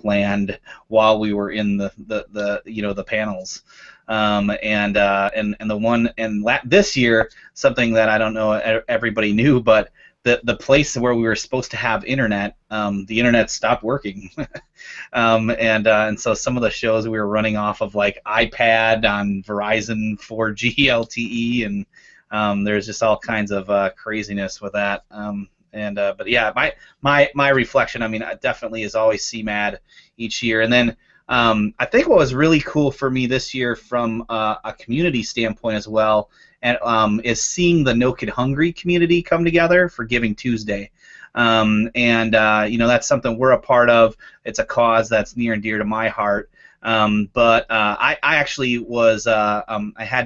planned while we were in the panels. This year, something that I don't know everybody knew, but the place where we were supposed to have internet, the internet stopped working, and so some of the shows we were running off of like iPad on Verizon 4G LTE, and there's just all kinds of craziness with that. But yeah, my reflection, I mean, definitely is always CMAD each year, and then I think what was really cool for me this year from a community standpoint as well, and is seeing the No Kid Hungry community come together for Giving Tuesday. That's something we're a part of. It's a cause that's near and dear to my heart. But I actually was I had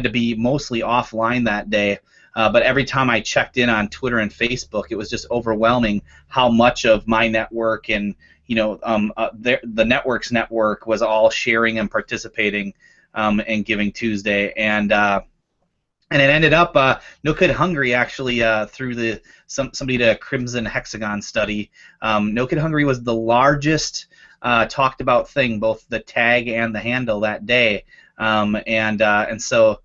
to be mostly offline that day. But every time I checked in on Twitter and Facebook, it was just overwhelming how much of my network and the network's network was all sharing and participating in Giving Tuesday, and it ended up No Kid Hungry actually through somebody did a Crimson Hexagon study. No Kid Hungry was the largest talked about thing, both the tag and the handle that day, and so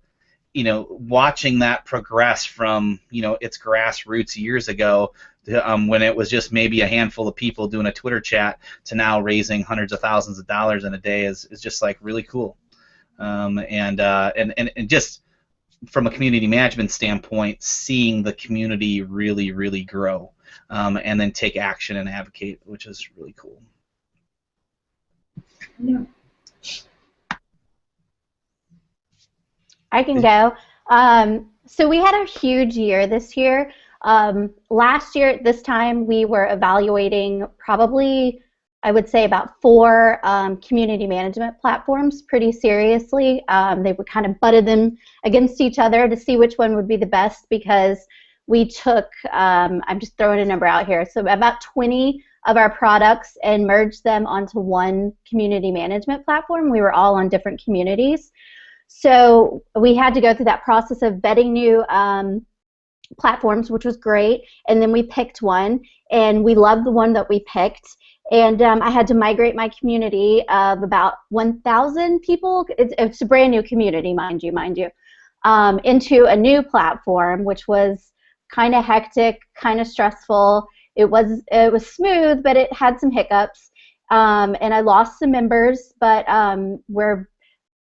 watching that progress from its grassroots years ago when it was just maybe a handful of people doing a Twitter chat to now raising hundreds of thousands of dollars in a day is just like really cool, and just from a community management standpoint, seeing the community really grow, and then take action and advocate, which is really cool. Yeah. I can go. So we had a huge year this year. Last year at this time, we were evaluating probably, I would say, about 4 community management platforms pretty seriously. They would kind of butted them against each other to see which one would be the best, because we took, I'm just throwing a number out here, so about 20 of our products and merged them onto one community management platform. We were all on different communities. So we had to go through that process of vetting new platforms, which was great, and then we picked one, and we loved the one that we picked. And I had to migrate my community of about 1,000 people. It's a brand new community, mind you, into a new platform, which was kind of hectic, kind of stressful. It was smooth, but it had some hiccups, and I lost some members, but we're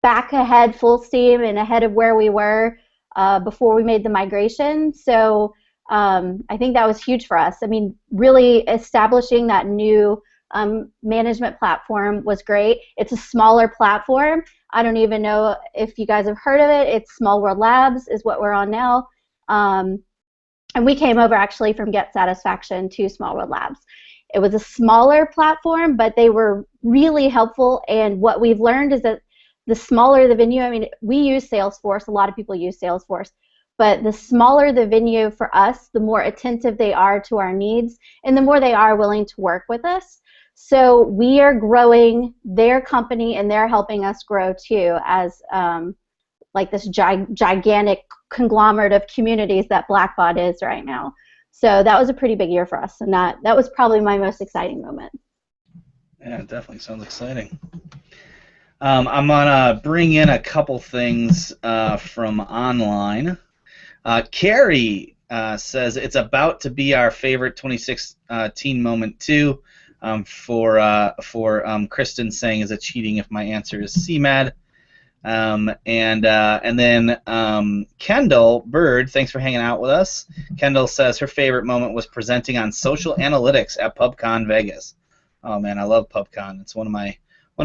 back ahead full steam and ahead of where we were before we made the migration. So I think that was huge for us. I mean, really establishing that new management platform was great. It's a smaller platform. I don't even know if you guys have heard of it. It's Small World Labs is what we're on now. And we came over actually from Get Satisfaction to Small World Labs. It was a smaller platform, but they were really helpful. And what we've learned is that the smaller the venue, I mean, we use Salesforce, a lot of people use Salesforce, but the smaller the venue for us, the more attentive they are to our needs, and the more they are willing to work with us. So we are growing their company, and they're helping us grow too, as like this gigantic conglomerate of communities that Blackbaud is right now. So that was a pretty big year for us, and that was probably my most exciting moment. Yeah, it definitely sounds exciting. I'm going to bring in a couple things from online. Carrie says it's about to be our favorite 2016 moment too. For Kristen saying, is it cheating if my answer is CMAD? And then Kendall Bird, thanks for hanging out with us. Kendall says her favorite moment was presenting on social analytics at PubCon Vegas. Oh man, I love PubCon. It's one of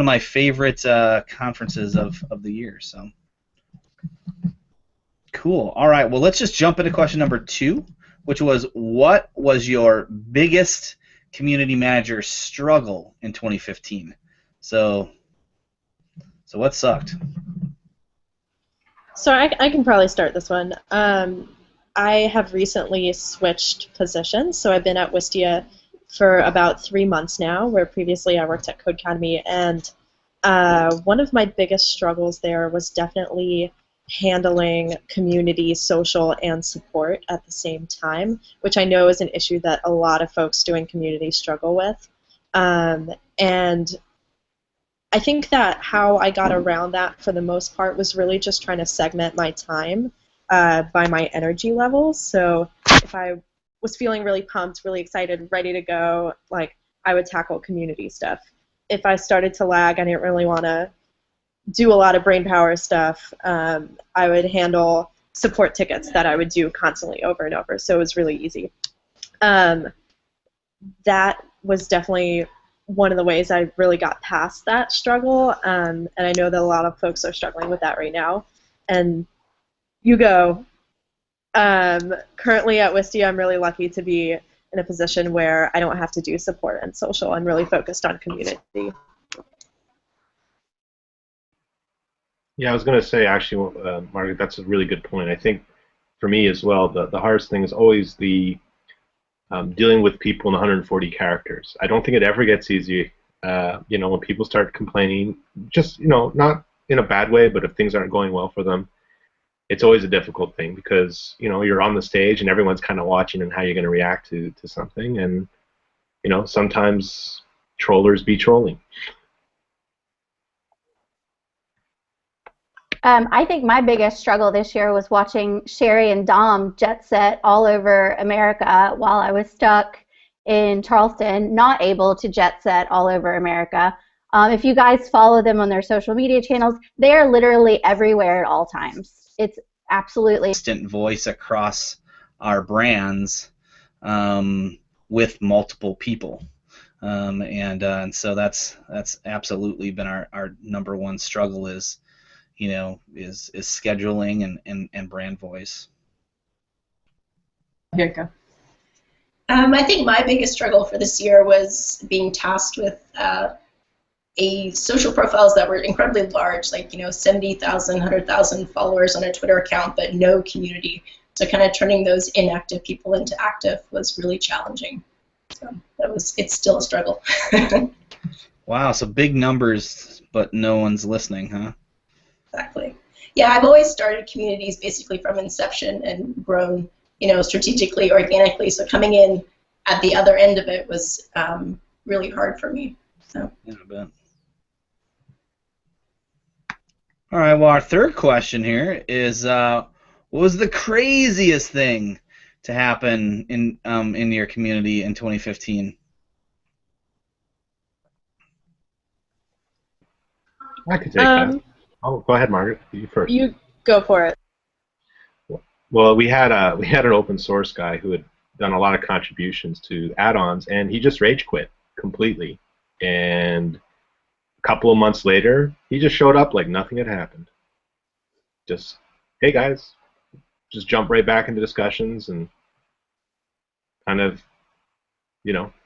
my favorite conferences of the year. So cool. All right. Well, let's just jump into question number 2, which was, what was your biggest community manager struggle in 2015? So what sucked? So I can probably start this one. I have recently switched positions, so I've been at Wistia for about 3 months now, where previously I worked at Codecademy, and one of my biggest struggles there was definitely handling community, social, and support at the same time, which I know is an issue that a lot of folks doing community struggle with. And I think that how I got around that for the most part was really just trying to segment my time by my energy levels. So if I was feeling really pumped, really excited, ready to go, like I would tackle community stuff. If I started to lag, I didn't really want to do a lot of brain power stuff. I would handle support tickets that I would do constantly over and over, so it was really easy. That was definitely one of the ways I really got past that struggle, and I know that a lot of folks are struggling with that right now. And you go. Currently at Wistia, I'm really lucky to be in a position where I don't have to do support and social. I'm really focused on community. Yeah, I was going to say, actually, Margaret, that's a really good point. I think for me as well, the hardest thing is always the dealing with people in 140 characters. I don't think it ever gets easy. When people start complaining, just, not in a bad way, but if things aren't going well for them, it's always a difficult thing because, you're on the stage and everyone's kind of watching and how you're going to react to something. And, sometimes trollers be trolling. I think my biggest struggle this year was watching Sherry and Dom jet set all over America while I was stuck in Charleston, not able to jet set all over America. If you guys follow them on their social media channels, they are literally everywhere at all times. It's absolutely instant voice across our brands with multiple people. And so that's absolutely been our number one struggle is scheduling and brand voice. Here you go. I think my biggest struggle for this year was being tasked with social profiles that were incredibly large, like 70,000, 100,000 followers on a Twitter account, but no community. So kind of turning those inactive people into active was really challenging. So it's still a struggle. Wow, so big numbers, but no one's listening, huh? Exactly. Yeah, I've always started communities basically from inception and grown, strategically, organically. So coming in at the other end of it was really hard for me. So. Yeah, I bet. All right. Well, our third question here is, what was the craziest thing to happen in your community in 2015? I could take that. Oh, go ahead, Margaret. You first. You go for it. Well, we had an open source guy who had done a lot of contributions to add-ons, and he just rage quit completely. And a couple of months later, he just showed up like nothing had happened. Just, hey guys, just jump right back into discussions and kind of,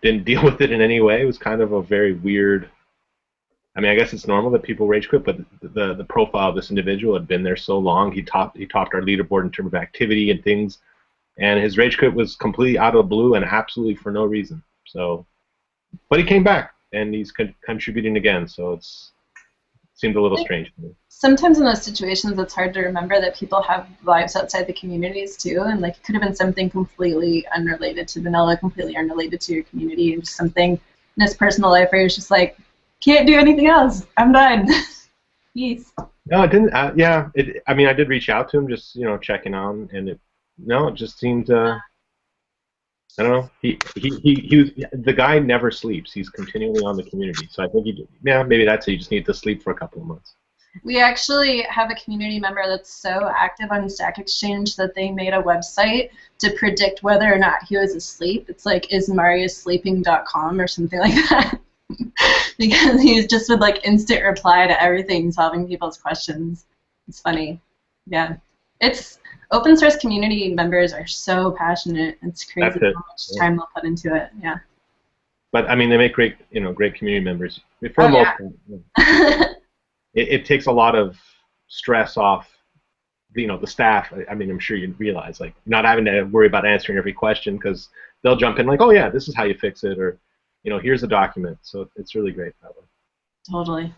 didn't deal with it in any way. It was kind of a very weird. I mean, I guess it's normal that people rage quit, but the profile of this individual had been there so long. He topped our leaderboard in terms of activity and things, and his rage quit was completely out of the blue and absolutely for no reason. So, but he came back and he's contributing again. So it seemed a little strange to me. Sometimes in those situations, it's hard to remember that people have lives outside the communities too, and like it could have been something completely unrelated to vanilla, completely unrelated to your community, and just something in his personal life where you're just like, can't do anything else. I'm done. Peace. No, it didn't. Yeah, I mean, I did reach out to him, just checking on, and it just seemed. I don't know. He was, the guy never sleeps. He's continually on the community. So I think maybe that's it. You just need to sleep for a couple of months. We actually have a community member that's so active on Stack Exchange that they made a website to predict whether or not he was asleep. It's like ismariusleeping.com or something like that. Because he just would like instant reply to everything, solving people's questions. It's funny. Yeah. It's open source community members are so passionate. It's crazy how much time they'll put into it. Yeah. But I mean, they make great community members. For the most part, it takes a lot of stress off the staff. I mean, I'm sure you realize, like, not having to worry about answering every question because they'll jump in like, oh yeah, this is how you fix it, or here's a document. So it's really great that way. Totally.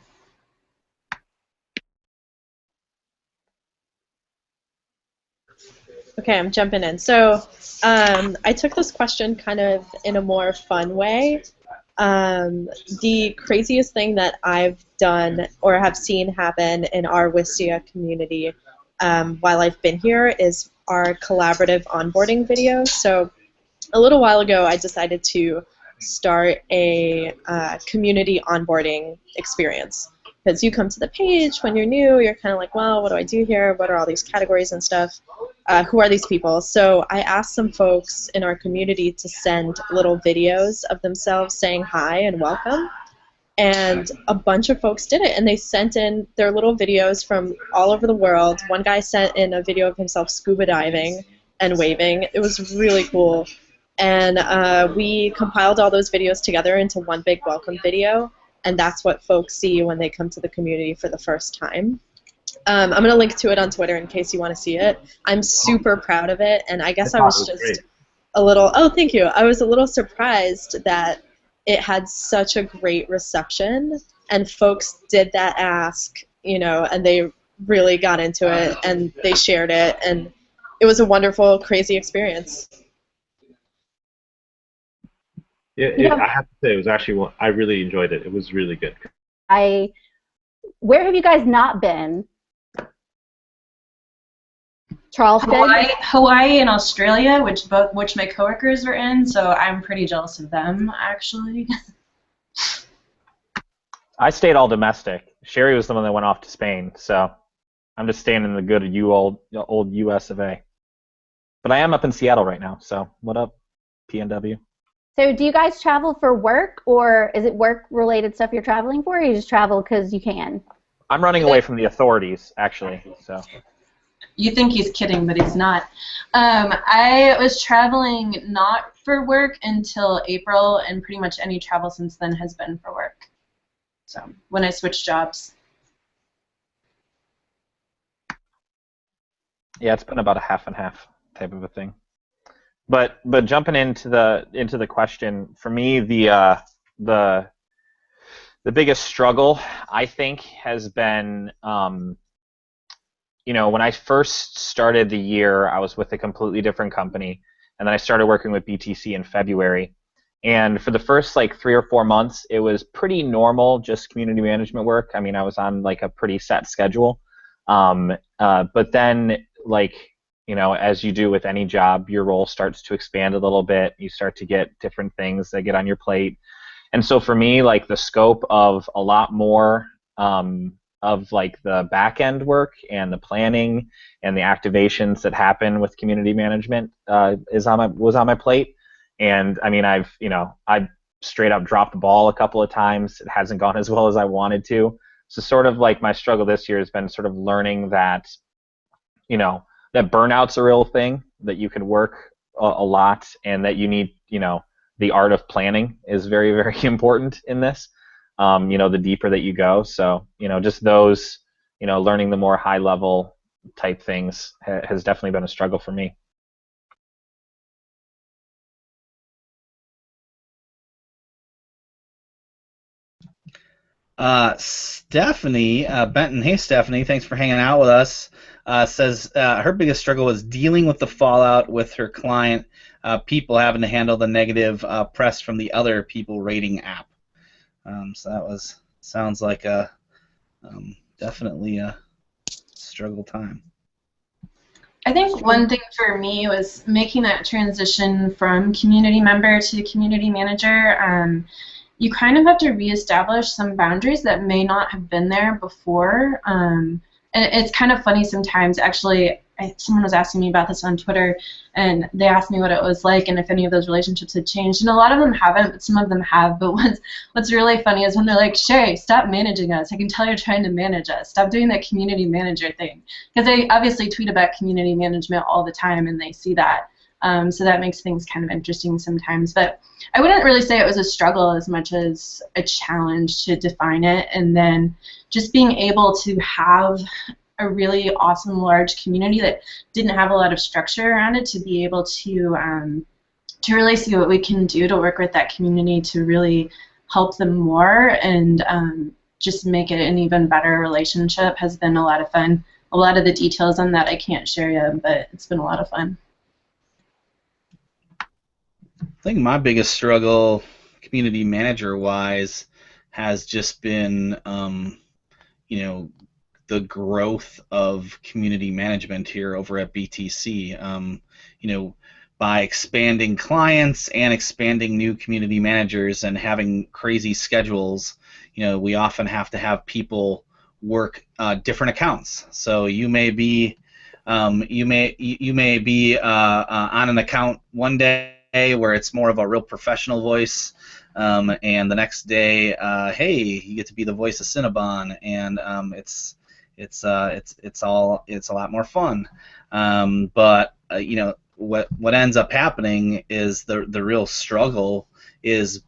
Okay, I'm jumping in. So I took this question kind of in a more fun way. The craziest thing that I've done or have seen happen in our Wistia community while I've been here is our collaborative onboarding videos. So a little while ago, I decided to start a community onboarding experience. Because you come to the page when you're new, you're kind of like, well, what do I do here? What are all these categories and stuff? Who are these people? So I asked some folks in our community to send little videos of themselves saying hi and welcome. And a bunch of folks did it, and they sent in their little videos from all over the world. One guy sent in a video of himself scuba diving and waving. It was really cool. And we compiled all those videos together into one big welcome video, and that's what folks see when they come to the community for the first time. I'm going to link to it on Twitter in case you want to see it. I'm super proud of it, and I guess I was just a little, oh, thank you. I was a little surprised that it had such a great reception, and folks did that ask, you know, and they really got into it, and they shared it, and it was a wonderful, crazy experience. Yeah, I have to say, it was actually one, I really enjoyed it. It was really good. Where have you guys not been? Charleston? Hawaii and Australia, which my coworkers were in, so I'm pretty jealous of them, actually. I stayed all domestic. Sherry was the one that went off to Spain, so I'm just staying in the good old US of A. But I am up in Seattle right now, so what up, PNW? So do you guys travel for work, or is it work-related stuff you're traveling for, or you just travel because you can? I'm running away from the authorities, actually. So. You think he's kidding, but he's not. I was traveling not for work until April, and pretty much any travel since then has been for work. So when I switched jobs. Yeah, it's been about a half and half type of a thing. But jumping into the question, for me the biggest struggle I think has been you know, when I first started the year, I was with a completely different company, and then I started working with BTC in February. And for the first like 3 or 4 months, it was pretty normal, just community management work. I mean, I was on like a pretty set schedule. But then, like, you know, as you do with any job, your role starts to expand a little bit. You start to get different things that get on your plate. And so for me, like, the scope of a lot more of like the back end work and the planning and the activations that happen with community management was on my plate. And I mean, I've straight up dropped the ball a couple of times. It hasn't gone as well as I wanted to. So sort of like my struggle this year has been sort of learning that, you know, that burnout's a real thing, that you can work a lot, and that you need, you know, the art of planning is very, very important in this. You know, the deeper that you go. So, you know, just those, you know, learning the more high level type things has definitely been a struggle for me. Stephanie Benton, hey Stephanie, thanks for hanging out with us. Says her biggest struggle was dealing with the fallout with her client, people having to handle the negative press from the other people rating app. So that sounds like a definitely a struggle time. I think one thing for me was making that transition from community member to community manager. You kind of have to reestablish some boundaries that may not have been there before. And it's kind of funny sometimes. Actually, someone was asking me about this on Twitter, and they asked me what it was like and if any of those relationships had changed. And a lot of them haven't, but some of them have. But what's really funny is when they're like, Sherry, stop managing us. I can tell you're trying to manage us. Stop doing that community manager thing. Because they obviously tweet about community management all the time, and they see that. So that makes things kind of interesting sometimes. But I wouldn't really say it was a struggle as much as a challenge to define it, and then just being able to have a really awesome large community that didn't have a lot of structure around it, to be able to really see what we can do to work with that community to really help them more and just make it an even better relationship has been a lot of fun. A lot of the details on that I can't share yet, but it's been a lot of fun. I think my biggest struggle could community manager wise has just been, you know, the growth of community management here over at BTC. You know, by expanding clients and expanding new community managers and having crazy schedules, you know, we often have to have people work different accounts. So you may be on an account one day where it's more of a real professional voice, and the next day, hey, you get to be the voice of Cinnabon, and it's a lot more fun. But you know, what ends up happening is the real struggle is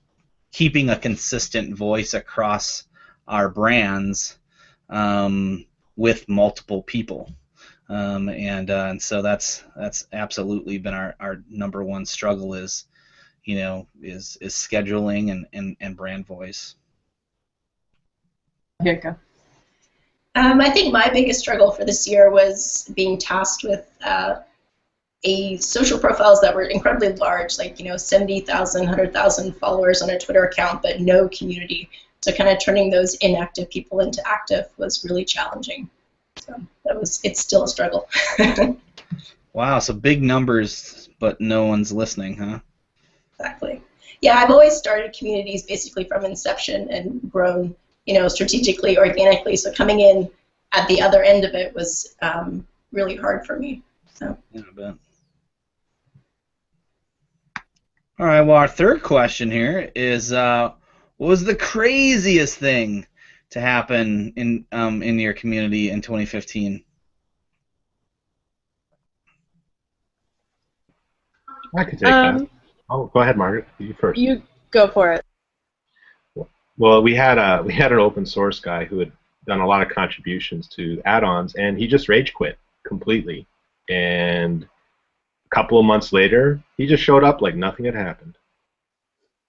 keeping a consistent voice across our brands, with multiple people. And so that's absolutely been our number one struggle, is scheduling and brand voice. Here you go. I think my biggest struggle for this year was being tasked with social profiles that were incredibly large, like 70,000, 100,000 followers on a Twitter account, but no community. So kind of turning those inactive people into active was really challenging. So it's still a struggle. Wow, so big numbers, but no one's listening, huh? Exactly. Yeah, I've always started communities basically from inception and grown, strategically, organically. So coming in at the other end of it was really hard for me. So. Yeah, I bet. All right. Well, our third question here is, what was the craziest thing to happen in your community in 2015? I could take that. Oh, go ahead, Margaret. You first. You go for it. Well, we had an open source guy who had done a lot of contributions to add-ons, and he just rage quit completely. And a couple of months later, he just showed up like nothing had happened.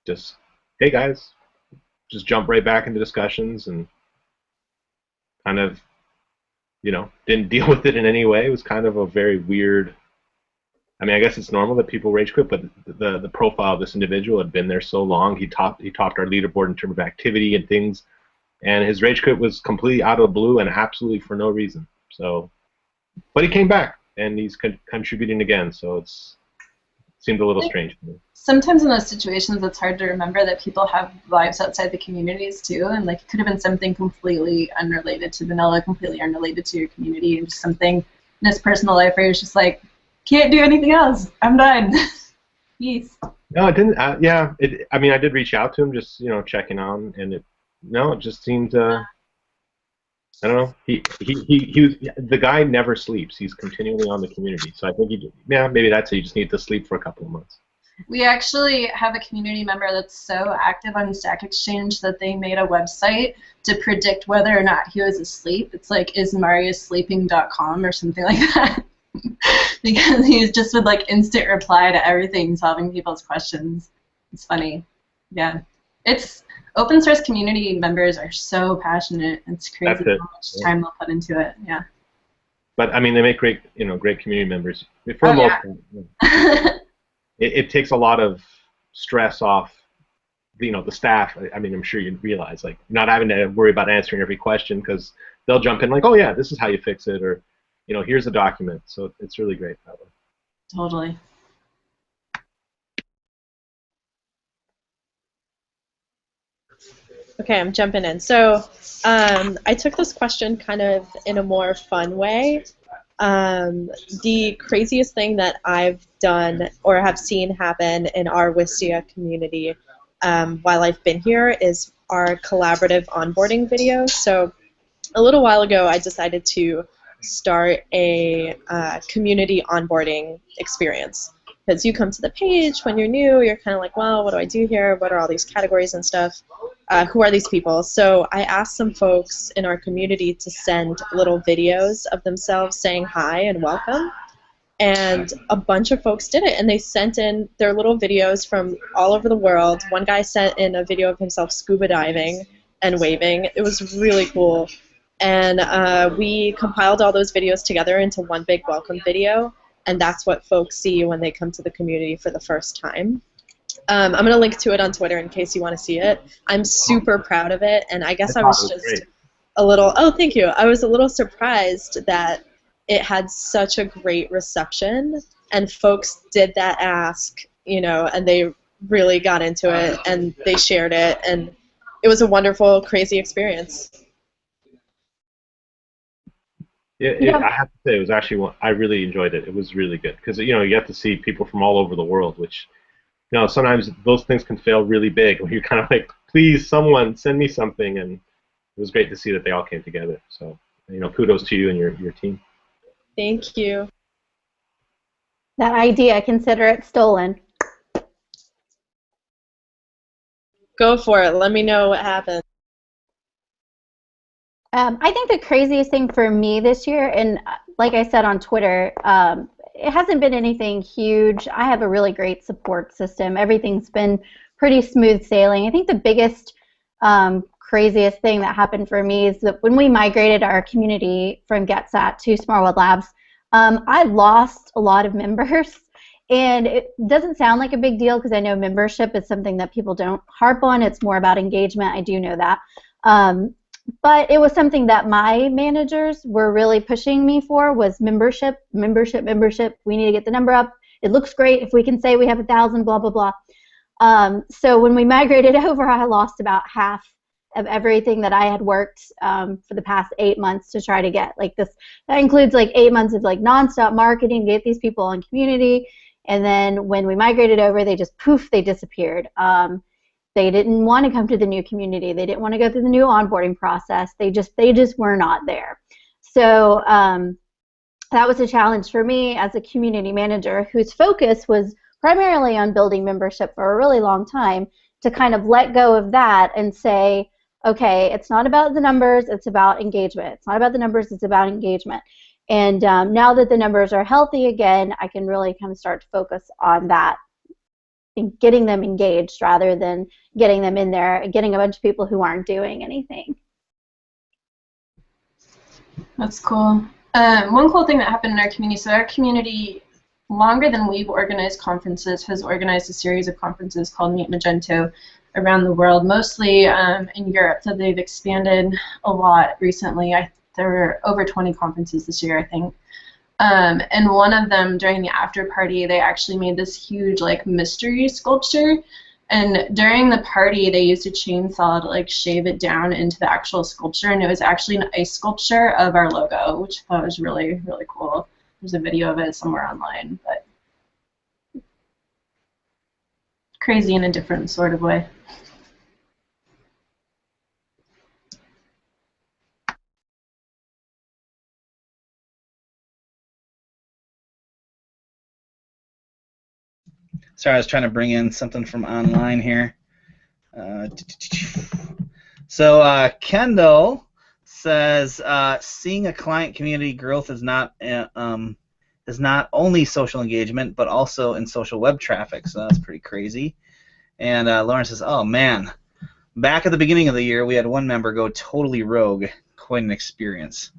Just, hey guys, just jump right back into discussions and kind of, didn't deal with it in any way. It was kind of a very weird. I mean, I guess it's normal that people rage quit, but the profile of this individual had been there so long. He topped our leaderboard in terms of activity and things, and his rage quit was completely out of the blue and absolutely for no reason. So, but he came back and he's contributing again. So it seemed a little strange to me. Sometimes in those situations, it's hard to remember that people have lives outside the communities too, and like it could have been something completely unrelated to vanilla, completely unrelated to your community, and just something in his personal life where he's just like, can't do anything else. I'm done. Peace. No, it didn't. Yeah, I mean, I did reach out to him, just checking on, and it just seemed. I don't know. He was, the guy never sleeps. He's continually on the community. So I think maybe that's it. You just need to sleep for a couple of months. We actually have a community member that's so active on Stack Exchange that they made a website to predict whether or not he was asleep. It's like ismariusleeping.com or something like that. Because he just would like instant reply to everything, solving people's questions. It's funny. Yeah. It's open source community members are so passionate. It's crazy how much time they'll put into it. Yeah. But I mean, they make great, great community members. For the most part, it takes a lot of stress off, the staff. I mean, I'm sure you realize, like, not having to worry about answering every question because they'll jump in like, oh yeah, this is how you fix it, or here's a document. So it's really great that way. Totally. Okay, I'm jumping in. So I took this question kind of in a more fun way. The craziest thing that I've done or have seen happen in our Wistia community while I've been here is our collaborative onboarding videos. So a little while ago, I decided to start a community onboarding experience. Because you come to the page when you're new, you're kind of like, well, what do I do here? What are all these categories and stuff? Who are these people? So I asked some folks in our community to send little videos of themselves saying hi and welcome. And a bunch of folks did it, and they sent in their little videos from all over the world. One guy sent in a video of himself scuba diving and waving. It was really cool. And we compiled all those videos together into one big welcome video, and that's what folks see when they come to the community for the first time. I'm going to link to it on Twitter in case you want to see it. I'm super proud of it, and I guess I thought was it was just great. a little, oh, thank you. I was a little surprised that it had such a great reception, and folks did that ask, you know, and they really got into it, and they shared it, and it was a wonderful, crazy experience. Yeah, I have to say, it was actually one, I really enjoyed it. It was really good because you get to see people from all over the world, which sometimes those things can fail really big when you're kind of like, please, someone send me something, and it was great to see that they all came together. So kudos to you and your team. Thank you. That idea, consider it stolen. Go for it. Let me know what happened. I think the craziest thing for me this year, and like I said on Twitter, it hasn't been anything huge. I have a really great support system. Everything's been pretty smooth sailing. I think the biggest, craziest thing that happened for me is that when we migrated our community from GetSat to Smart World Labs, I lost a lot of members. And it doesn't sound like a big deal because I know membership is something that people don't harp on. It's more about engagement. I do know that. But it was something that my managers were really pushing me for, was membership. We need to get the number up. It looks great if we can say we have 1,000, blah, blah, blah. So when we migrated over, I lost about half of everything that I had worked for the past 8 months to try to get. Like this, that includes like 8 months of like nonstop marketing to get these people on community. And then when we migrated over, they just poof, they disappeared. They didn't want to come to the new community. They didn't want to go through the new onboarding process. They just were not there. So that was a challenge for me as a community manager whose focus was primarily on building membership for a really long time, to kind of let go of that and say, okay, it's not about the numbers, it's about engagement. It's not about the numbers, it's about engagement. And now that the numbers are healthy again, I can really kind of start to focus on that, and getting them engaged rather than getting them in there and getting a bunch of people who aren't doing anything. That's cool. One cool thing that happened in our community, so our community, longer than we've organized conferences, has organized a series of conferences called Meet Magento around the world, mostly in Europe, so they've expanded a lot recently. There were over 20 conferences this year, I think. And one of them, during the after party, they actually made this huge like mystery sculpture, and during the party they used a chainsaw to like shave it down into the actual sculpture, and it was actually an ice sculpture of our logo, which I thought was really, really cool. There's a video of it somewhere online, but crazy in a different sort of way. Sorry, I was trying to bring in something from online here. So Kendall says, seeing a client community growth is not only social engagement, but also in social web traffic. So that's pretty crazy. And Lauren says, oh man, back at the beginning of the year, we had one member go totally rogue. Quite an experience.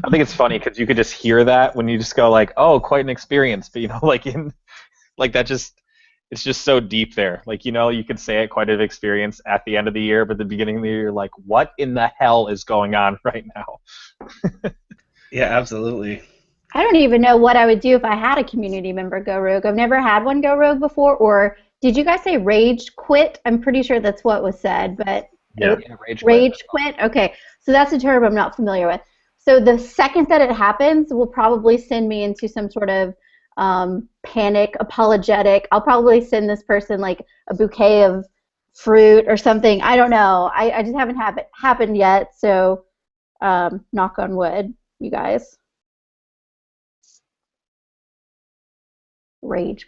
I think it's funny because you could just hear that when you just go like, "Oh, quite an experience," but that it's just so deep there. Like you could say it, quite an experience at the end of the year, but at the beginning of the year, you're like, "What in the hell is going on right now?" Yeah, absolutely. I don't even know what I would do if I had a community member go rogue. I've never had one go rogue before. Or did you guys say rage quit? I'm pretty sure that's what was said, but Yeah, rage quit. Okay, so that's a term I'm not familiar with. So the second that it happens, will probably send me into some sort of panic, apologetic. I'll probably send this person like a bouquet of fruit or something. I don't know. I just haven't happened yet. So knock on wood, you guys. Rage.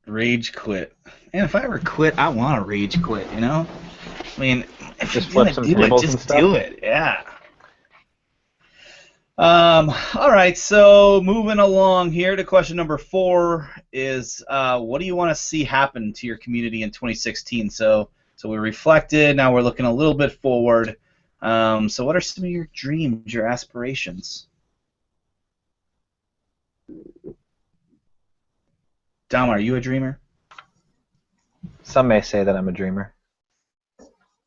Rage quit. And if I ever quit, I want to rage quit. I mean, if Just you're flip gonna some do it, tables and just stuff? do it. Yeah. All right, so moving along here to question number 4 is, what do you want to see happen to your community in 2016? So we reflected, now we're looking a little bit forward. So what are some of your dreams, your aspirations? Dom, are you a dreamer? Some may say that I'm a dreamer.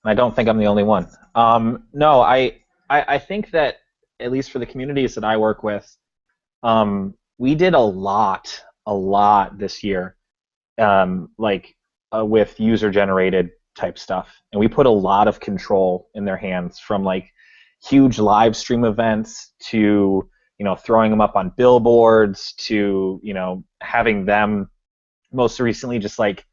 I don't think I'm the only one. No, I think that, at least for the communities that I work with, we did a lot this year, with user-generated type stuff, and we put a lot of control in their hands, from like huge live stream events to throwing them up on billboards to having them most recently just like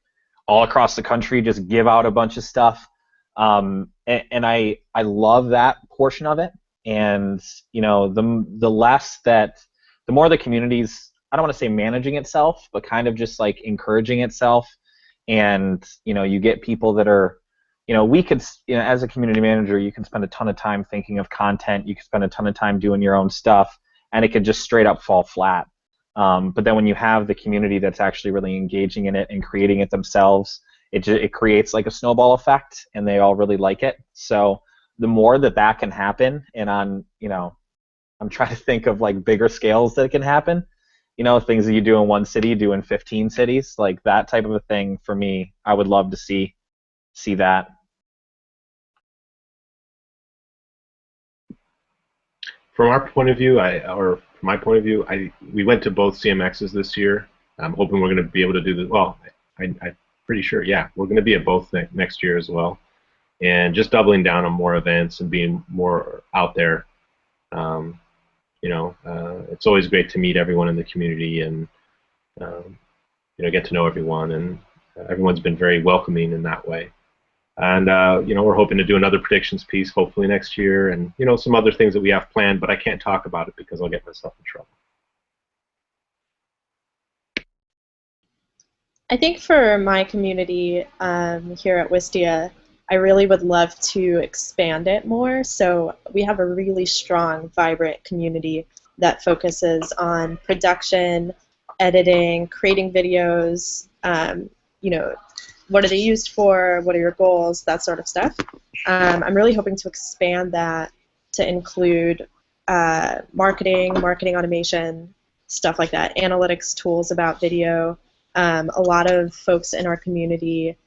all across the country just give out a bunch of stuff. And I love that portion of it. And the less that, the more the community's, I don't want to say managing itself, but kind of just like encouraging itself. And you get people that are, we could, as a community manager, you can spend a ton of time thinking of content. You can spend a ton of time doing your own stuff, and it could just straight up fall flat. But then when you have the community that's actually really engaging in it and creating it themselves, it creates like a snowball effect, and they all really like it. So the more that can happen, and I'm trying to think of like bigger scales that can happen, things that you do in one city, do in 15 cities, like that type of a thing. For me, I would love to see that. From our point of view, from my point of view, we went to both CMXs this year. I'm hoping we're going to be able to do this. Well, I'm pretty sure, yeah, we're going to be at both next year as well. And just doubling down on more events and being more out there. It's always great to meet everyone in the community and get to know everyone. And everyone's been very welcoming in that way. And we're hoping to do another predictions piece hopefully next year, and some other things that we have planned, but I can't talk about it because I'll get myself in trouble. I think for my community here at Wistia, I really would love to expand it more. So we have a really strong, vibrant community that focuses on production, editing, creating videos, what are they used for, what are your goals, that sort of stuff. I'm really hoping to expand that to include marketing automation, stuff like that, analytics tools about video. A lot of folks in our community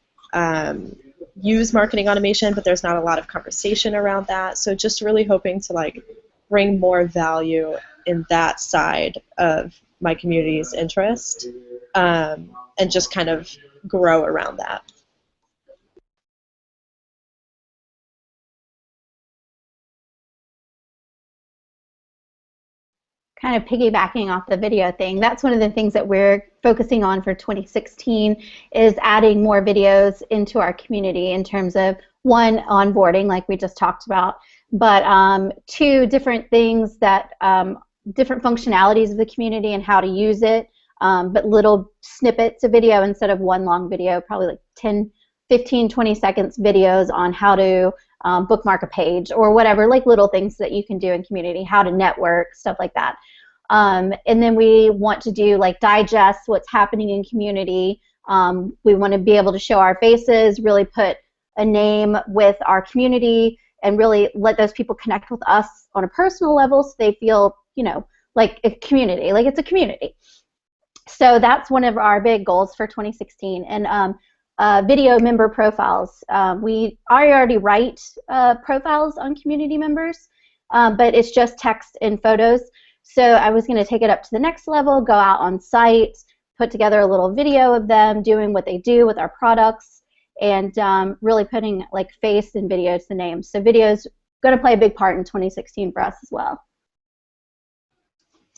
use marketing automation, but there's not a lot of conversation around that. So just really hoping to like bring more value in that side of my community's interest, and just kind of grow around that. Kind of piggybacking off the video thing, that's one of the things that we're focusing on for 2016 is adding more videos into our community in terms of, one, onboarding, like we just talked about, but two, different things that, different functionalities of the community and how to use it, but little snippets of video instead of one long video, probably like 10, 15, 20 seconds videos on how to bookmark a page or whatever, like little things that you can do in community, how to network, stuff like that. And then we want to do like digest what's happening in community. We want to be able to show our faces, really put a name with our community, and really let those people connect with us on a personal level so they feel, like a community, like it's a community. So that's one of our big goals for 2016. And video member profiles. We already write profiles on community members, but it's just text and photos. So I was going to take it up to the next level, go out on site, put together a little video of them doing what they do with our products, and really putting like face and video to the name. So video's going to play a big part in 2016 for us as well.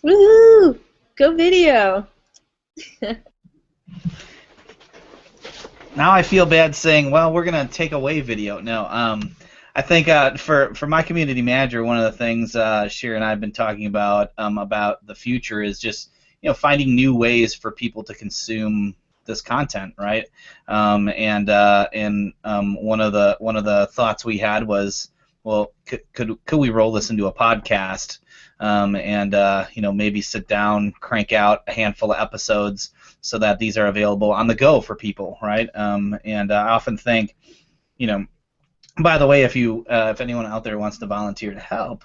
Woohoo! Go video! Now I feel bad saying, well, we're going to take away video. No, I think for my community manager, one of the things Shira and I have been talking about the future is just finding new ways for people to consume this content, right? And one of the thoughts we had was, well, could we roll this into a podcast, and maybe sit down, crank out a handful of episodes so that these are available on the go for people, right? And I often think, by the way, if anyone out there wants to volunteer to help,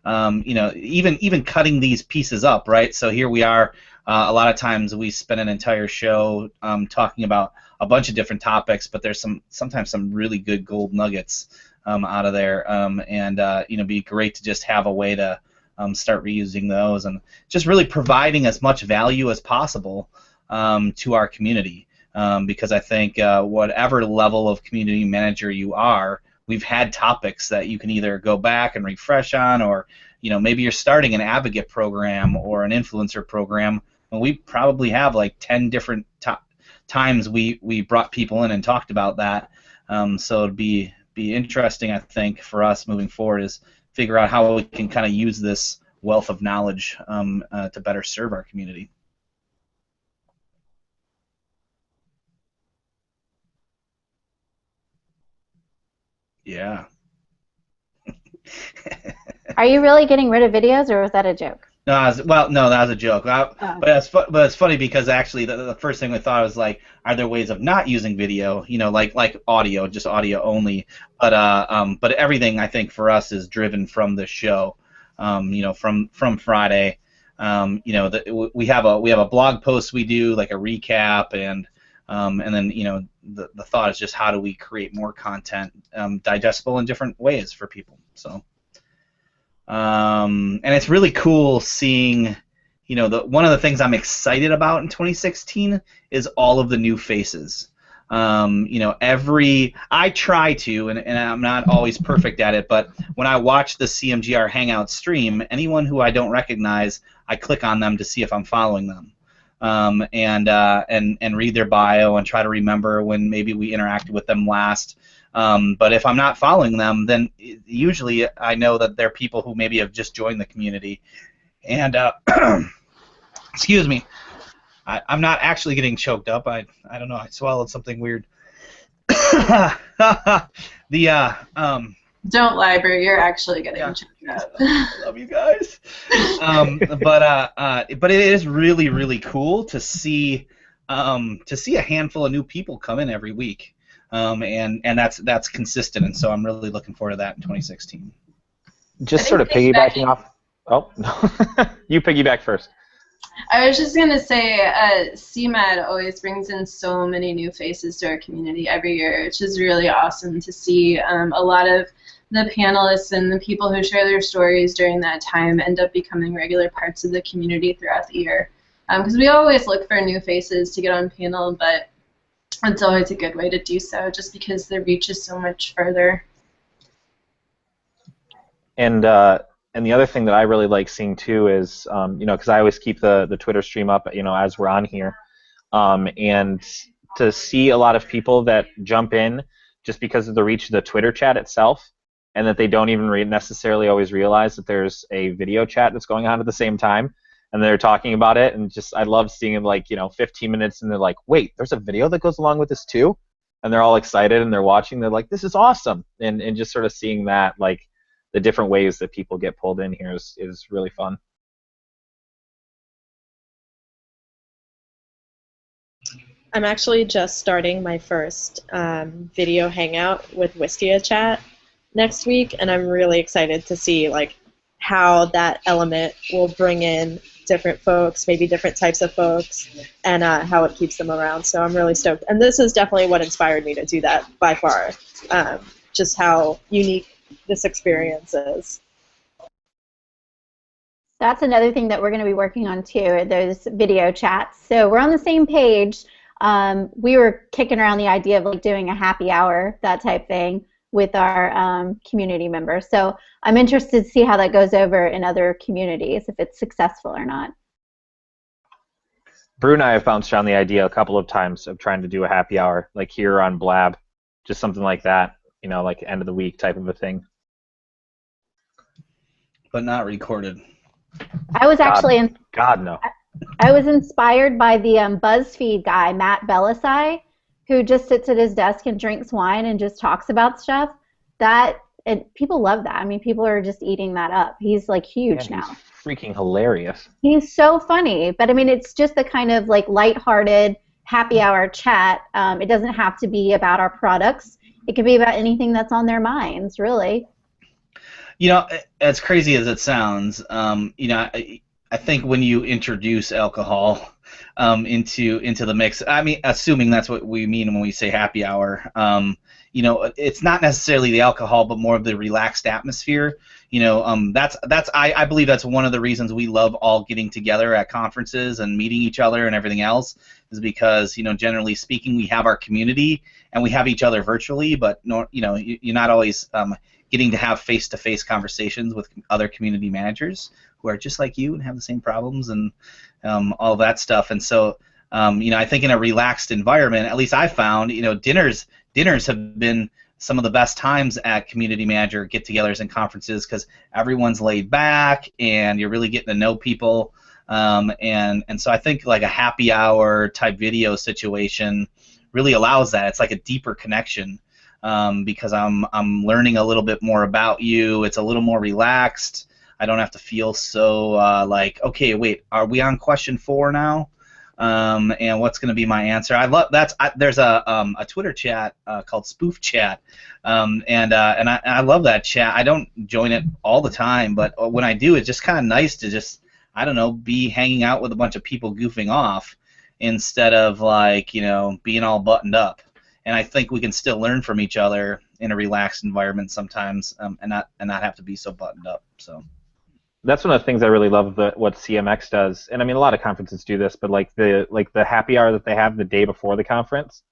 even cutting these pieces up, right? So here we are A lot of times we spend an entire show talking about a bunch of different topics, but there's sometimes some really good gold nuggets out of there, and be great to just have a way to start reusing those and just really providing as much value as possible to our community. Because I think whatever level of community manager you are, we've had topics that you can either go back and refresh on, or maybe you're starting an advocate program or an influencer program, and we probably have like 10 different times we brought people in and talked about that. So it'd be interesting, I think, for us moving forward is figure out how we can kind of use this wealth of knowledge to better serve our community. Yeah. Are you really getting rid of videos, or was that a joke? No, no, that was a joke. But it's funny because actually the first thing we thought was like, are there ways of not using video? Like audio, just audio only. But everything I think for us is driven from the show. From Friday. We have a blog post we do, like a recap, and then the thought is just how do we create more content digestible in different ways for people. So. And it's really cool seeing, one of the things I'm excited about in 2016 is all of the new faces. I try to, and I'm not always perfect at it, but when I watch the CMGR Hangout stream, anyone who I don't recognize, I click on them to see if I'm following them, and read their bio and try to remember when maybe we interacted with them last. But if I'm not following them, then usually I know that they're people who maybe have just joined the community. And excuse me, I'm not actually getting choked up. I don't know. I swallowed something weird. Don't lie, Bert. You're actually getting choked up. I love you guys. But it is really, really cool to see a handful of new people come in every week. And that's consistent, and so I'm really looking forward to that in 2016. Just sort of piggybacking off. Oh, no. You piggyback first. I was just going to say, CMAD always brings in so many new faces to our community every year, which is really awesome to see. A lot of the panelists and the people who share their stories during that time end up becoming regular parts of the community throughout the year. Because we always look for new faces to get on panel, but it's always a good way to do so, just because the reach is so much further. And the other thing that I really like seeing too is, because I always keep the Twitter stream up, as we're on here, and to see a lot of people that jump in just because of the reach of the Twitter chat itself, and that they don't even necessarily always realize that there's a video chat that's going on at the same time, and they're talking about it, and just I love seeing them 15 minutes, and they're like, wait, there's a video that goes along with this too, and they're all excited and they're watching, they're like, this is awesome, and just sort of seeing that the different ways that people get pulled in here is really fun. I'm actually just starting my first video hangout with Wistia chat next week, and I'm really excited to see how that element will bring in different folks, maybe different types of folks, and how it keeps them around. So I'm really stoked. And this is definitely what inspired me to do that by far, just how unique this experience is. That's another thing that we're going to be working on too, those video chats. So we're on the same page. We were kicking around the idea of doing a happy hour, that type thing, with our community members. So I'm interested to see how that goes over in other communities, if it's successful or not. Brew and I have bounced around the idea a couple of times of trying to do a happy hour, like here on Blab, just something like that, like end of the week type of a thing. But not recorded. I was actually God no. I was inspired by the BuzzFeed guy, Matt Belisai, who just sits at his desk and drinks wine and just talks about stuff. People love that. I mean, people are just eating that up. He's huge now. Freaking hilarious. He's so funny, but I mean, it's just the kind of lighthearted happy hour chat. It doesn't have to be about our products. It could be about anything that's on their minds, really. As crazy as it sounds, I think when you introduce alcohol into the mix, I mean, assuming that's what we mean when we say happy hour, you know, it's not necessarily the alcohol, but more of the relaxed atmosphere. You know, I believe that's one of the reasons we love all getting together at conferences and meeting each other and everything else, is because, you know, generally speaking, we have our community and we have each other virtually, but no, you know, you're not always getting to have face-to-face conversations with other community managers who are just like you and have the same problems and all that stuff. And so, you know, I think in a relaxed environment, at least I found, you know, dinners have been some of the best times at community manager get-togethers and conferences, because everyone's laid back and you're really getting to know people. And so I think like a happy hour type video situation really allows that. It's like a deeper connection, because I'm learning a little bit more about you. It's a little more relaxed. I don't have to feel so like, okay, wait, are we on question 4 now? And what's going to be my answer? I love there's a Twitter chat called Spoof Chat, and I love that chat. I don't join it all the time, but when I do, it's just kind of nice to just, I don't know, be hanging out with a bunch of people goofing off instead of like, you know, being all buttoned up. And I think we can still learn from each other in a relaxed environment sometimes, and not have to be so buttoned up. So. That's one of the things I really love what CMX does, and I mean a lot of conferences do this, but like the happy hour that they have the day before the conference,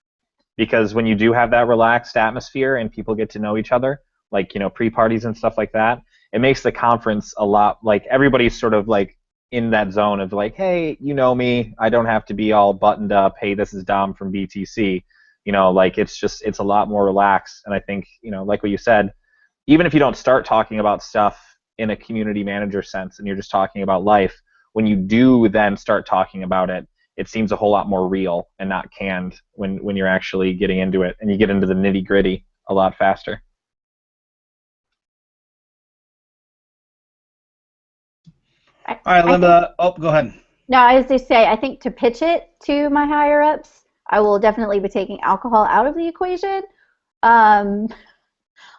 because when you do have that relaxed atmosphere and people get to know each other, like, you know, pre-parties and stuff like that, it makes the conference a lot, like, everybody's sort of like in that zone of like, hey, you know me, I don't have to be all buttoned up, hey, this is Dom from BTC, you know, like it's a lot more relaxed. And I think, you know, like what you said, even if you don't start talking about stuff in a community manager sense and you're just talking about life, when you do then start talking about it, it seems a whole lot more real and not canned when you're actually getting into it, and you get into the nitty-gritty a lot faster. All right, Linda. Go ahead. No, I was just say, I think to pitch it to my higher ups, I will definitely be taking alcohol out of the equation.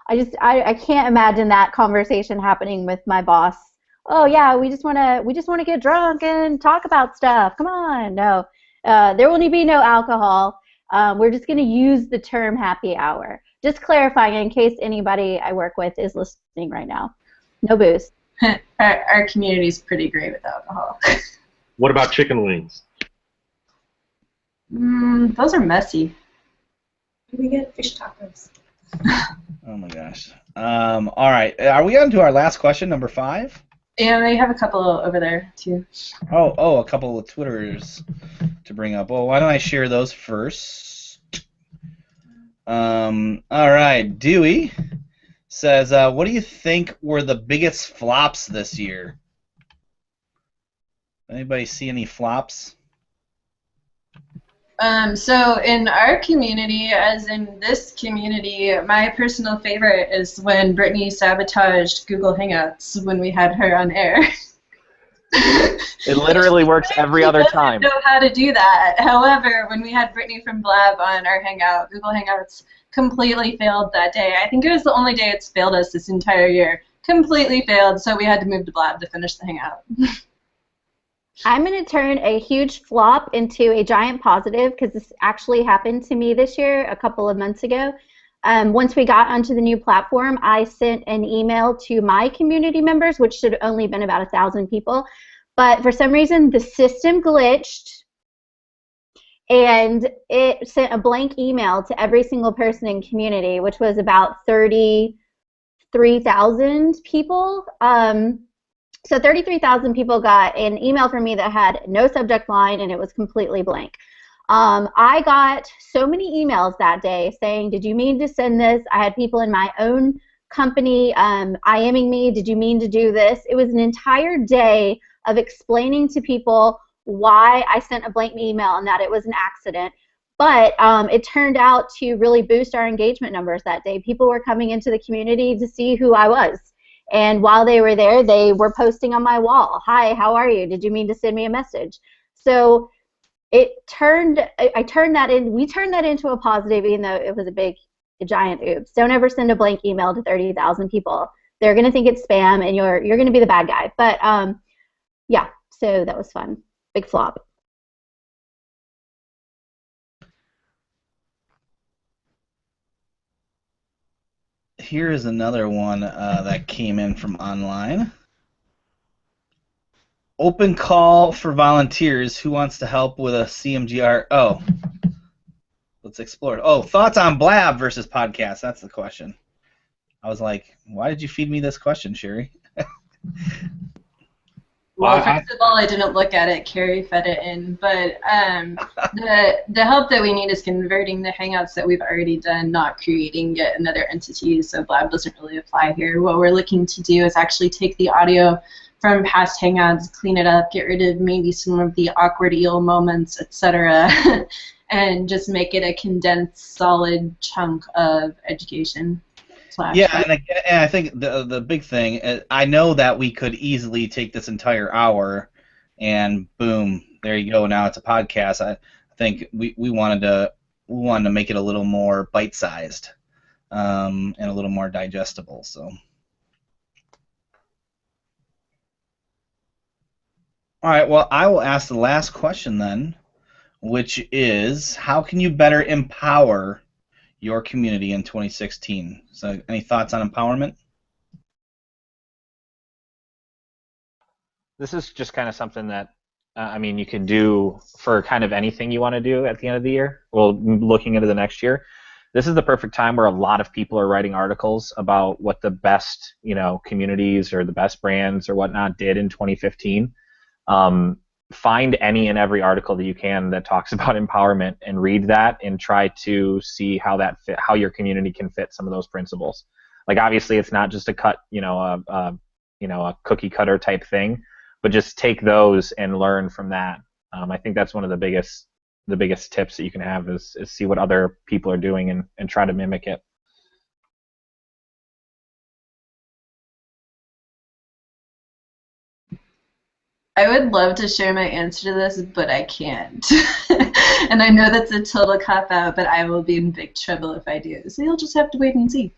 I can't imagine that conversation happening with my boss. Oh yeah, we just wanna get drunk and talk about stuff. Come on, no, there will be no alcohol. We're just gonna use the term happy hour. Just clarifying in case anybody I work with is listening right now. No booze. Our community is pretty great with alcohol. What about chicken wings? Those are messy. We get fish tacos. Oh my gosh. All right. Are we on to our last question, number 5? Yeah, I have a couple over there too. Oh, a couple of Twitters to bring up. Well, why don't I share those first? All right. Dewey says, what do you think were the biggest flops this year? Anybody see any flops? So in our community, as in this community, my personal favorite is when Brittany sabotaged Google Hangouts when we had her on air. It literally works every other time. I don't know how to do that. However, when we had Brittany from Blab on our Hangout, Google Hangouts completely failed that day. I think it was the only day it's failed us this entire year. Completely failed, so we had to move to Blab to finish the Hangout. I'm going to turn a huge flop into a giant positive, because this actually happened to me this year a couple of months ago. Once we got onto the new platform, I sent an email to my community members, which should have only been about 1,000 people. But for some reason, the system glitched, and it sent a blank email to every single person in community, which was about 33,000 people. So 33,000 people got an email from me that had no subject line, and it was completely blank. I got so many emails that day saying, did you mean to send this? I had people in my own company IMing me, did you mean to do this? It was an entire day of explaining to people why I sent a blank email and that it was an accident. But it turned out to really boost our engagement numbers that day. People were coming into the community to see who I was. And while they were there, they were posting on my wall, hi, how are you? Did you mean to send me a message? So we turned that into a positive, even though it was a giant oops. Don't ever send a blank email to 30,000 people. They're going to think it's spam, and you're going to be the bad guy. But yeah, So that was fun. Big flop. Here is another one that came in from online. Open call for volunteers. Who wants to help with a CMGR? Oh, let's explore it. Oh, thoughts on Blab versus podcast. That's the question. I was like, why did you feed me this question, Sherry? Well, first of all, I didn't look at it. Carrie fed it in, but the help that we need is converting the Hangouts that we've already done, not creating yet another entity. So Blab doesn't really apply here. What we're looking to do is actually take the audio from past Hangouts, clean it up, get rid of maybe some of the awkward eel moments, etc., and just make it a condensed, solid chunk of education. Yeah, and I think the big thing, I know that we could easily take this entire hour and boom, there you go. Now it's a podcast. I think we wanted to make it a little more bite-sized and a little more digestible. So, all right. Well, I will ask the last question then, which is, how can you better empower your community in 2016? So, any thoughts on empowerment? This is just kind of something that, I mean, you can do for kind of anything you want to do at the end of the year. Well, looking into the next year, this is the perfect time where a lot of people are writing articles about what the best, communities or the best brands or whatnot did in 2015. Find any and every article that you can that talks about empowerment and read that and try to see how your community can fit some of those principles. Like, obviously it's not just a a cookie cutter type thing, but just take those and learn from that. I think that's one of the biggest tips that you can have is see what other people are doing and try to mimic it. I would love to share my answer to this, but I can't. And I know that's a total cop-out, but I will be in big trouble if I do. So you'll just have to wait and see.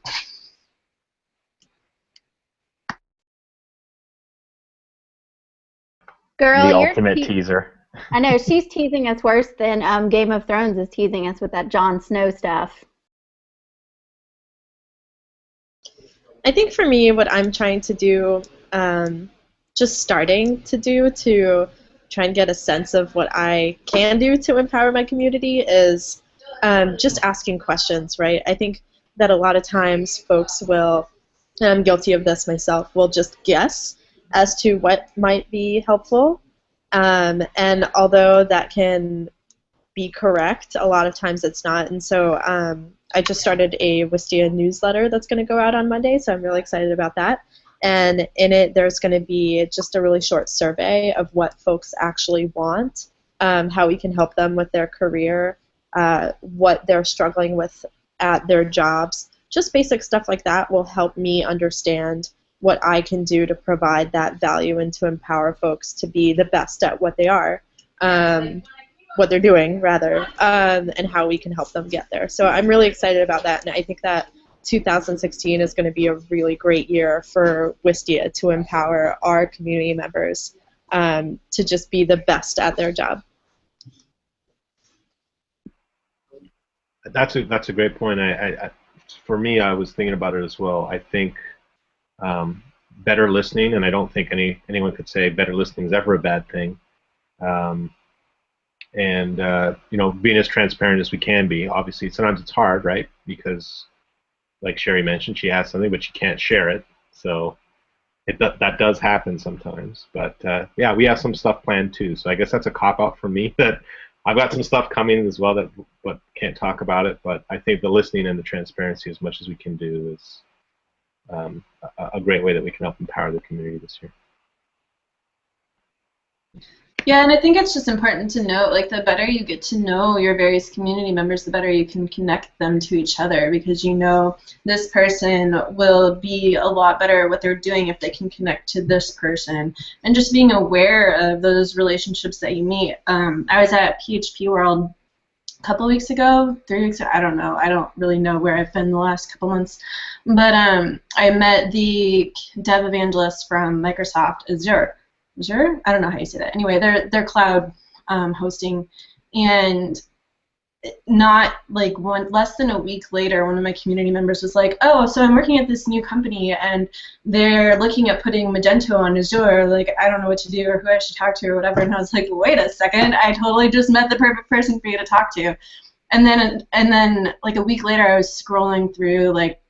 Girl, the ultimate teaser. I know, she's teasing us worse than Game of Thrones is teasing us with that Jon Snow stuff. I think for me, what I'm trying to do, just starting to do to try and get a sense of what I can do to empower my community is just asking questions, right? I think that a lot of times folks will, and I'm guilty of this myself, will just guess as to what might be helpful. And although that can be correct, a lot of times it's not. And so I just started a Wistia newsletter that's going to go out on Monday, so I'm really excited about that. And in it, there's going to be just a really short survey of what folks actually want, how we can help them with their career, what they're struggling with at their jobs. Just basic stuff like that will help me understand what I can do to provide that value and to empower folks to be the best at what they are, what they're doing, rather, and how we can help them get there. So I'm really excited about that, and I think that 2016 is going to be a really great year for Wistia to empower our community members to just be the best at their job. That's a great point. For me, I was thinking about it as well. I think better listening, and I don't think anyone could say better listening is ever a bad thing. Being as transparent as we can be. Obviously, sometimes it's hard, right? Because, like Sherry mentioned, she has something, but she can't share it. So that does happen sometimes. But yeah, we have some stuff planned too. So I guess that's a cop-out for me that I've got some stuff coming as well but can't talk about it. But I think the listening and the transparency, as much as we can do, is a great way that we can help empower the community this year. Yeah, and I think it's just important to note, like, the better you get to know your various community members, the better you can connect them to each other, because you know this person will be a lot better at what they're doing if they can connect to this person. And just being aware of those relationships that you meet. I was at PHP World a couple weeks ago, 3 weeks ago, I don't know. I don't really know where I've been the last couple months. But I met the dev evangelist from Microsoft Azure. Azure? I don't know how you say that. Anyway, they're cloud hosting, and not like less than a week later, one of my community members was like, "Oh, so I'm working at this new company, and they're looking at putting Magento on Azure. Like, I don't know what to do or who I should talk to or whatever." And I was like, "Wait a second! I totally just met the perfect person for you to talk to." And then like a week later, I was scrolling through like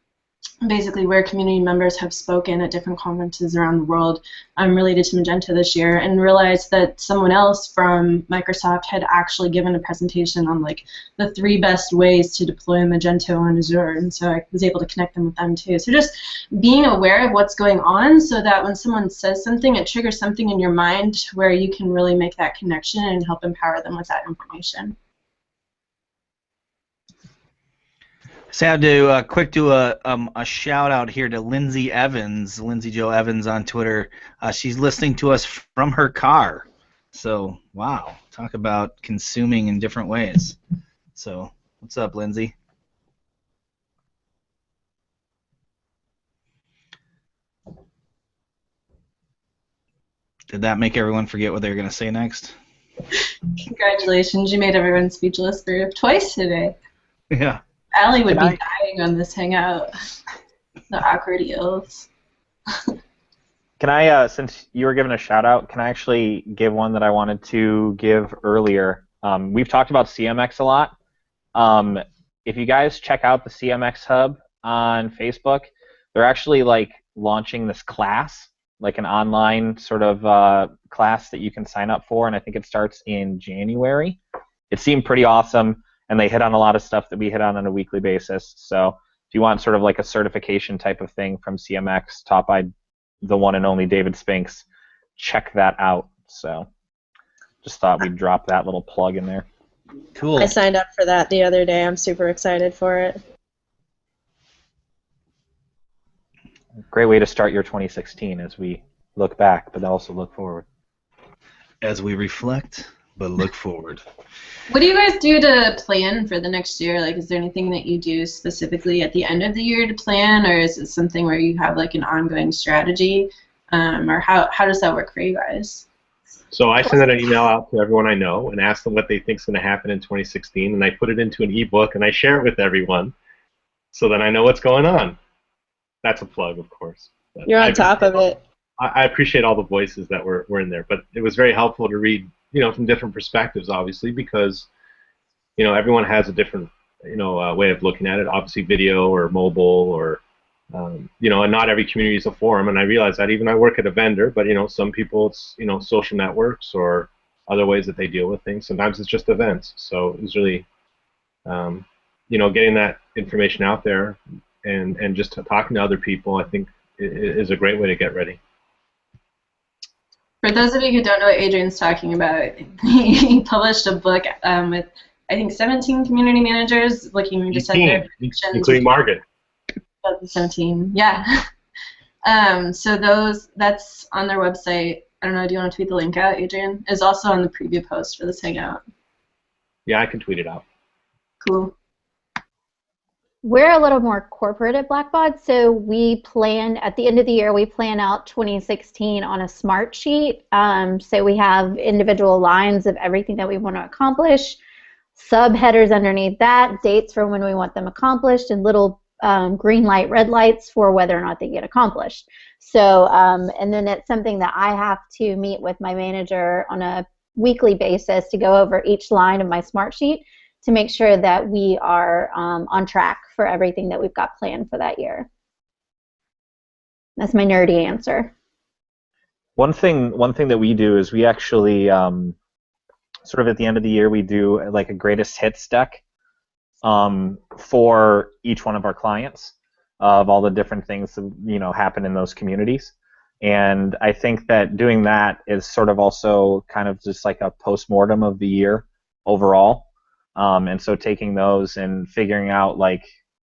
basically where community members have spoken at different conferences around the world related to Magento this year, and realized that someone else from Microsoft had actually given a presentation on like the 3 best ways to deploy Magento on Azure, and so I was able to connect them with them too. So just being aware of what's going on so that when someone says something, it triggers something in your mind where you can really make that connection and help empower them with that information. So I have to do a shout out here to Lindsay Evans, Lindsay Jo Evans on Twitter. She's listening to us from her car. So wow, talk about consuming in different ways. So what's up, Lindsay? Did that make everyone forget what they were going to say next? Congratulations, you made everyone speechless for twice today. Yeah. Allie would be dying on this Hangout. The awkward eels. Can I, since you were given a shout out, can I actually give one that I wanted to give earlier? We've talked about CMX a lot. If you guys check out the CMX Hub on Facebook, they're actually like launching this class, like an online sort of class that you can sign up for, and I think it starts in January. It seemed pretty awesome. And they hit on a lot of stuff that we hit on a weekly basis. So if you want sort of like a certification type of thing from CMX, taught by the one and only David Spinks, check that out. So just thought we'd drop that little plug in there. Cool. I signed up for that the other day. I'm super excited for it. Great way to start your 2016 as we look back, but also look forward. As we reflect, but look forward. What do you guys do to plan for the next year? Like, is there anything that you do specifically at the end of the year to plan, or is it something where you have like an ongoing strategy, or how does that work for you guys? So I send out an email out to everyone I know and ask them what they think is going to happen in 2016, and I put it into an ebook and I share it with everyone, so that I know what's going on. That's a plug, of course. But You're on top of it. I appreciate all the voices that were in there, but it was very helpful to read, from different perspectives, obviously, because, everyone has a different, way of looking at it. Obviously, video or mobile or, and not every community is a forum. And I realize that even I work at a vendor, but, some people it's, social networks or other ways that they deal with things. Sometimes it's just events. So it was really, getting that information out there and just talking to other people, I think, is a great way to get ready. For those of you who don't know what Adrian's talking about, he published a book with, I think, 17 community managers looking to send their predictions. Including Margaret. 17, yeah. So that's on their website. I don't know, do you want to tweet the link out, Adrian? It's also on the preview post for this Hangout. Yeah, I can tweet it out. Cool. We're a little more corporate at Blackbaud, so we plan, at the end of the year, we plan out 2016 on a smart sheet. So we have individual lines of everything that we want to accomplish, subheaders underneath that, dates for when we want them accomplished, and little green light, red lights for whether or not they get accomplished. So, and then it's something that I have to meet with my manager on a weekly basis to go over each line of my smart sheet to make sure that we are on track for everything that we've got planned for that year. That's my nerdy answer. One thing that we do is we actually sort of at the end of the year we do like a greatest hits deck for each one of our clients of all the different things that happen in those communities. And I think that doing that is sort of also kind of just like a post-mortem of the year overall. And so taking those and figuring out like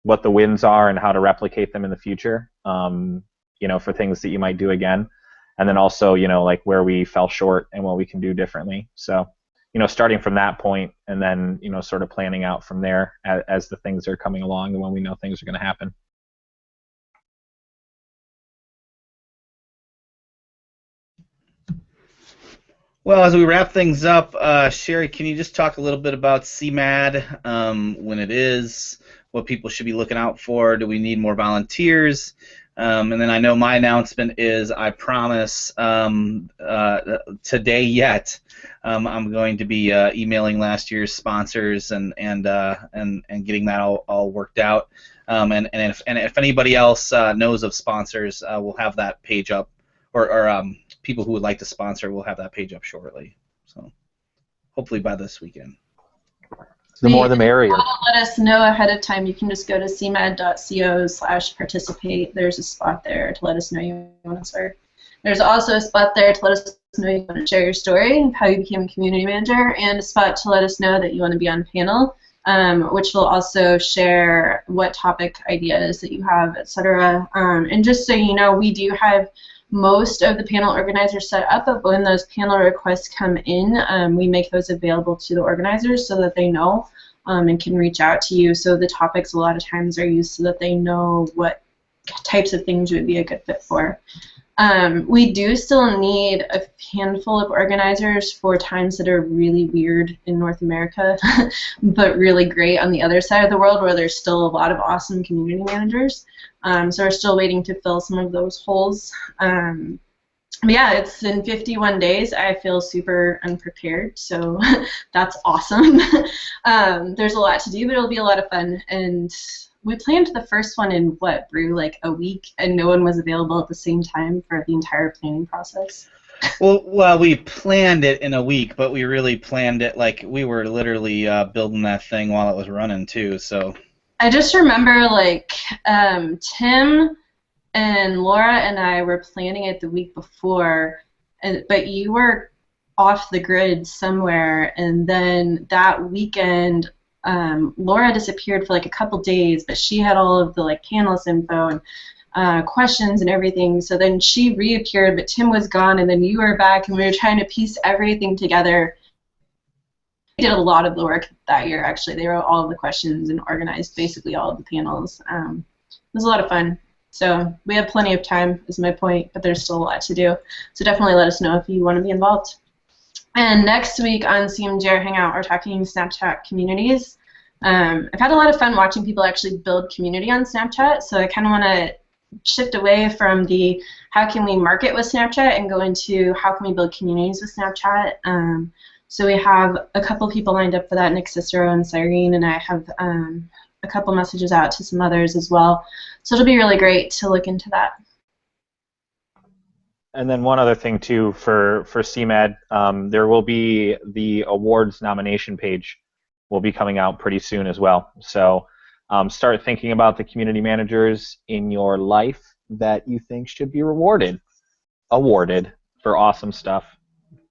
what the wins are and how to replicate them in the future, for things that you might do again. And then also, like where we fell short and what we can do differently. So, starting from that point and then, sort of planning out from there as the things are coming along and when we know things are going to happen. Well, as we wrap things up, Sherry, can you just talk a little bit about CMAD, when it is, what people should be looking out for? Do we need more volunteers? And then I know my announcement is, I promise, today yet, I'm going to be emailing last year's sponsors and getting that all worked out. And if anybody else knows of sponsors, we'll have that page up, or people who would like to sponsor, we'll have that page up shortly. So hopefully by this weekend. The more the merrier. Let us know ahead of time. You can just go to cmad.co/participate. There's a spot there to let us know you want to start. There's also a spot there to let us know you want to share your story of how you became a community manager, and a spot to let us know that you want to be on panel, which will also share what topic ideas that you have, etc. And just so you know, we do have most of the panel organizers set up, but when those panel requests come in, we make those available to the organizers so that they know and can reach out to you. So the topics a lot of times are used so that they know what types of things you would be a good fit for. We do still need a handful of organizers for times that are really weird in North America, but really great on the other side of the world where there's still a lot of awesome community managers. So we're still waiting to fill some of those holes. But yeah, it's in 51 days. I feel super unprepared, so that's awesome. There's a lot to do, but it'll be a lot of fun. And we planned the first one in, what, Brew, like a week, and no one was available at the same time for the entire planning process. Well, we planned it in a week, but we really planned it like we were literally building that thing while it was running too. So I just remember, like, Tim and Laura and I were planning it the week before, but you were off the grid somewhere, and then that weekend Laura disappeared for like a couple days, but she had all of the like panelist info and questions and everything, so then she reappeared, but Tim was gone, and then you were back, and we were trying to piece everything together. We did a lot of the work that year, actually. They wrote all of the questions and organized basically all of the panels. It was a lot of fun. So we have plenty of time, is my point, but there's still a lot to do. So definitely let us know if you want to be involved. And next week on CMJR Hangout, we're talking Snapchat communities. I've had a lot of fun watching people actually build community on Snapchat, so I kind of want to shift away from the how can we market with Snapchat and go into how can we build communities with Snapchat. So we have a couple people lined up for that, Nick Cicero and Cyrene, and I have a couple messages out to some others as well. So it'll be really great to look into that. And then one other thing too for CMAD, there will be the awards nomination page will be coming out pretty soon as well. So start thinking about the community managers in your life that you think should be awarded for awesome stuff.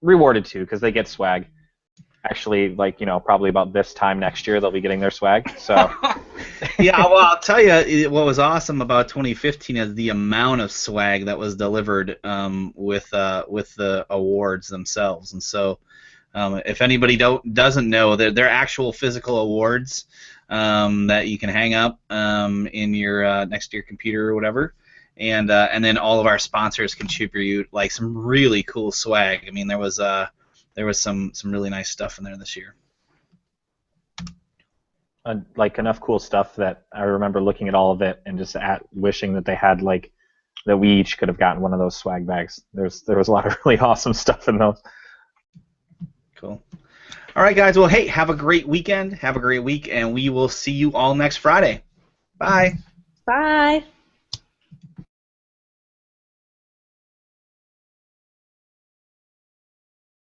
Rewarded too, because they get swag. Actually, like, you know, probably about this time next year they'll be getting their swag. So yeah, well, I'll tell you what was awesome about 2015 is the amount of swag that was delivered with the awards themselves. And so if anybody doesn't know, they're actual physical awards that you can hang up in your next to your computer or whatever. And then all of our sponsors contribute like some really cool swag. I mean, there was some really nice stuff in there this year. Like enough cool stuff that I remember looking at all of it and just wishing that they had like that we each could have gotten one of those swag bags. There was a lot of really awesome stuff in those. Cool. All right, guys. Well, hey, have a great weekend. Have a great week, and we will see you all next Friday. Bye. Bye.